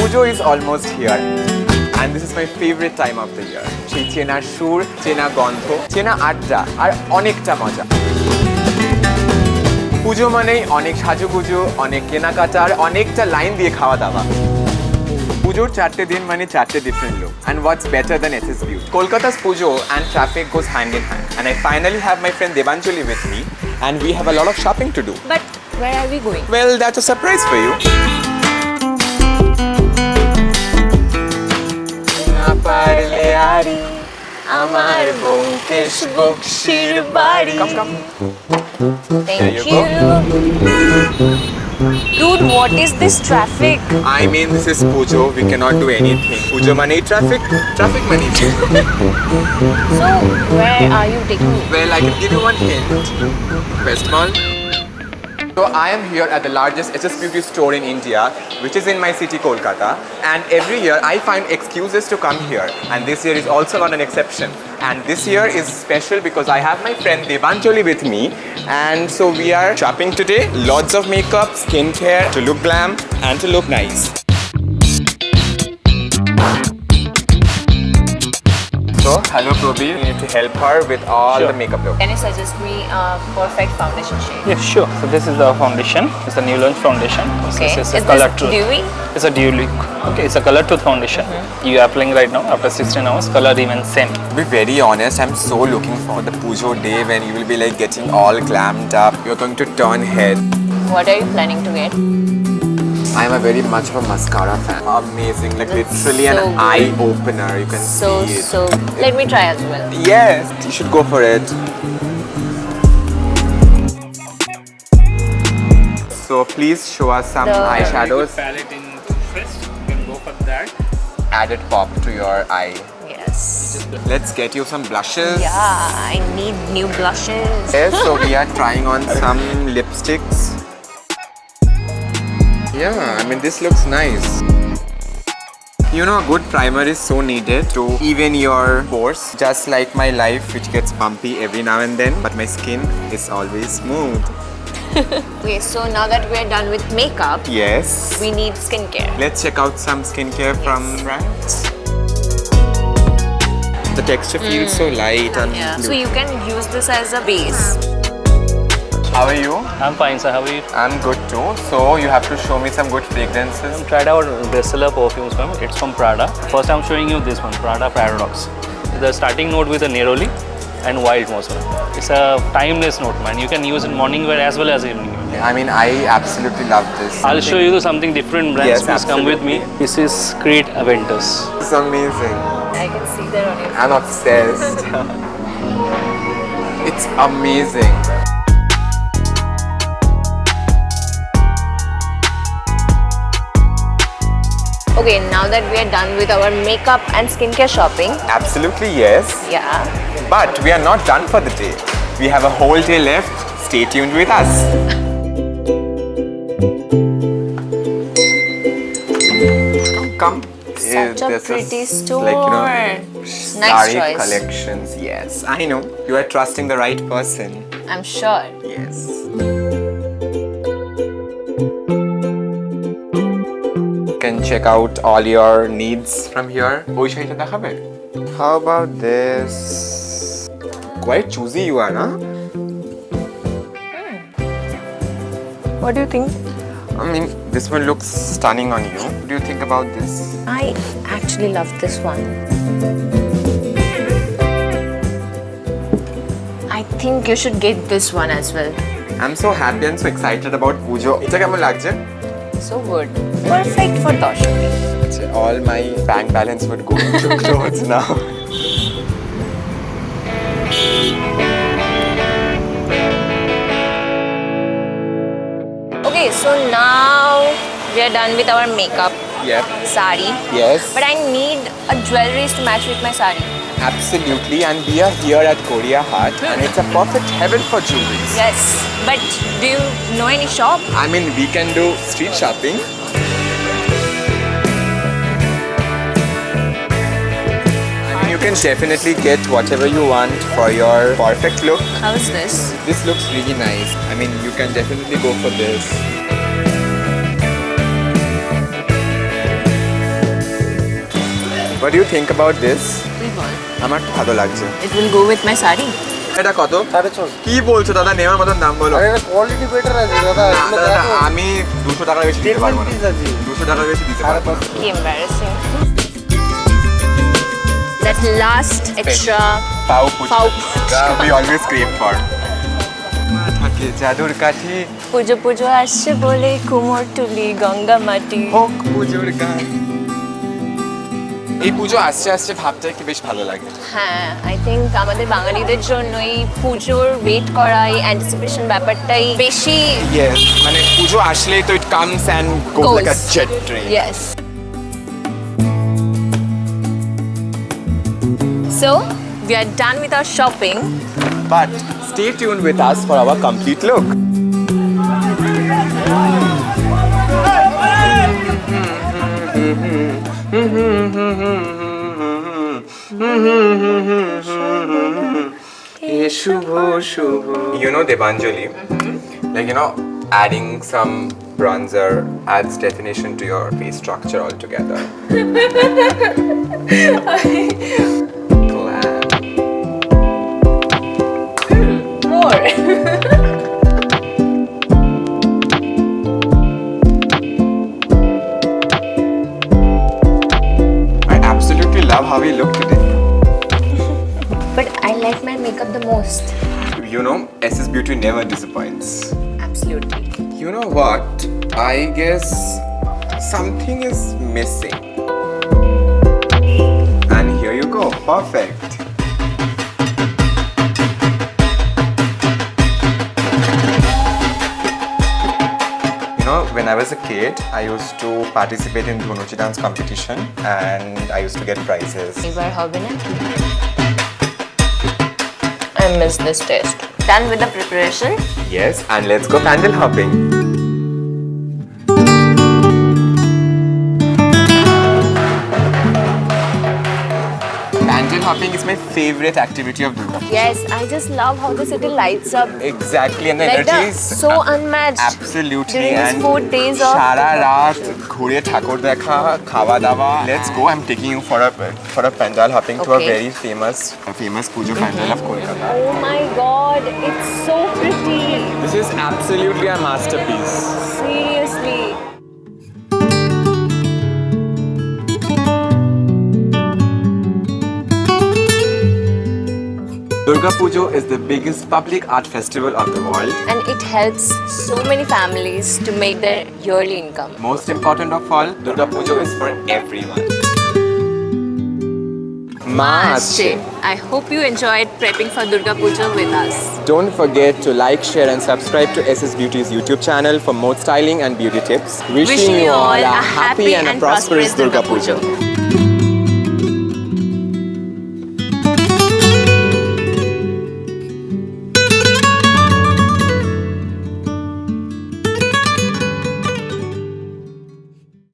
Pujo is almost here. And this is my favorite time of the year. সেই চেনা সুর, চেনা গন্ধ, চেনা আড্ডা আর অনেকটা মজা। পুজো মানেই অনেক সাজুগুজু, অনেক কেনাকাটা আর অনেকটা লাইন দিয়ে খাওয়া দাওয়া। পুজোর 4 দিন মানে 4 different look. And what's better than SSBeauty? Kolkata's Pujo and traffic goes hand in hand. And I finally have my friend Debanjali with me, and we have a lot of shopping to do. But where are we going? Well, that's a surprise for you. Come. Thank you. Dude, what is this traffic? I mean, this is Pujo. We cannot do anything. Pujo money traffic money. So, where are you taking me? Well, I can give you one hint. West Mall. So I am here at the largest SSBeauty store in India, which is in my city, Kolkata. And every year I find excuses to come here. And this year is also not an exception. And this year is special because I have my friend Debanjali with me. And so we are shopping today. Lots of makeup, skincare, to look glam and to look nice. So, hello Probir, you need to help her with all the makeup look. Can you suggest me a perfect foundation shade? Yes, sure. So this is the foundation. It's a new launch foundation. Okay. This is Is color this tooth. dewy? It's a dewy look. Okay, it's a color tooth foundation. You are applying right now. After 16 hours, color remains same. To be very honest, I'm so looking for the Pujo day when you will be like getting all glammed up. You're going to turn head. What are you planning to get? I'm a very much of a mascara fan. Amazing, like That's literally so an good. eye opener. You can So see it. let me try as well. Yes, you should go for it. So please show us some eyeshadows. Palette in Toothpaste. You can go for that. Added pop to your eye. Yes. Let's get you some blushes. Yeah, I need new blushes. Yes, so we are trying on some lipsticks. Yeah, I mean this looks nice. You know, a good primer is so needed to even your pores. Just like my life, which gets bumpy every now and then, but my skin is always smooth. Okay, so now that we're done with makeup, Yes. we need skincare. Let's check out some skincare from brands. The texture feels so light and So you can use this as a base. How are you? I'm fine, sir. How are you? I'm good too. So you have to show me some good fragrances. I tried out bestseller perfumes, ma'am. It's from Prada. First, I'm showing you this one, Prada Paradox. The starting note with a neroli and wild moss. It's a timeless note, man. You can use in morning wear as well as evening wear. I mean, I absolutely love this. I'll show you something different brands. Yes, Please come with me. This is Create Aventus. It's amazing. I can see that on your I'm obsessed. It's amazing. Okay, now that we are done with our makeup and skincare shopping, Absolutely yes. yeah, But we are not done for the day. We have a whole day left. Stay tuned with us. Come. Such a This is pretty store. Like, you know, Nice saree choice. collections. Yes, I know. You are trusting the right person. I'm sure. Yes. Can check out all your needs from here. ওই শাড়িটা দেখাবে? How about this? Quite choosy you are, huh? What do you think? I mean, this one looks stunning on you. What do you think about this? I actually love this one. I think you should get this one as well. I'm so happy and so excited about Pujo. এটা কেমন লাগছে? So good. Perfect for Dashami. All my bank balance would go into clothes now. Okay, so now we are done with our makeup, Yep. sari. Yes. But I need a jewelries to match with my sari. Absolutely. And we are here at Korea Hut, and it's a perfect heaven for jewelry. Yes. But do you know any shop? I mean, we can do street shopping. You can definitely get whatever you want for your perfect look. How is this? This looks really nice. I mean, you can definitely go for this. What do you think about this? আমার তো ভালো লাগছে। It will go with my saree. এটা কত? 450 কি বলছো দাদা, নেওয়ার মতন দাম বলো। আরে এটা কোয়ালিটি বেটার আছে দাদা, এগুলো দাদা, দেখো আমি 200 টাকা বেশি দিতে পারবো না। 200 টাকা বেশি দিতে পারবো না। Ki embarrassing. That last extra pav Pau we always crave for. থাকে জাদুর কাঠি পুজো পুজো আসছে বলে কুমোর টুলি গঙ্গা মাটি। হোক পুজোর গান। এই পুজো আসছে আসছে ভাবতে একটু বেশ ভালো লাগে। হ্যাঁ, আই থিঙ্ক আমাদের বাঙালিদের জন্য এই পুজোর ওয়েট করা, এই অ্যান্টিসিপেশন ব্যাপারটাই বেশি। Yes, মানে পুজো আসলেই তো it comes and goes like a jet train. Yes. So, we are done with our shopping. But stay tuned with us for our complete look. You know Debanjali, like adding some bronzer adds definition to your face structure altogether. Glam. More. I absolutely love how we look today. But I like my makeup the most. You know, SSBeauty never disappoints. Absolutely. You know what? I guess something is missing. And here you go. Perfect. You know, when I was a kid, I used to participate in Dhunuchi dance competition and I used to get prizes. এবার হবে না? I miss this taste. Done with the preparation. Yes, and let's go pandal hopping. Pandal hopping is my favorite activity of Durga Pujo. Yes, I just love how the city lights up. Exactly, and the Like energy the is so unmatched. absolutely. During these and 4 days of সারা রাত ঘুরে ঠাকুর দেখা, খাওয়া দাওয়া. Let's go. I'm taking you for a pandal hopping to a Okay. very famous pujo pandal of Kolkata. Oh my god, it's so pretty. This is absolutely a masterpiece. Seriously. Durga Pujo is the biggest public art festival of the world. And it helps so many families to make their yearly income. Most important of all, Durga Pujo is for everyone. I hope you enjoyed prepping for Durga Pujo with us. Don't forget to like, share and subscribe to SSBeauty's YouTube channel for more styling and beauty tips. Wishing you all a happy and a prosperous Durga Pujo.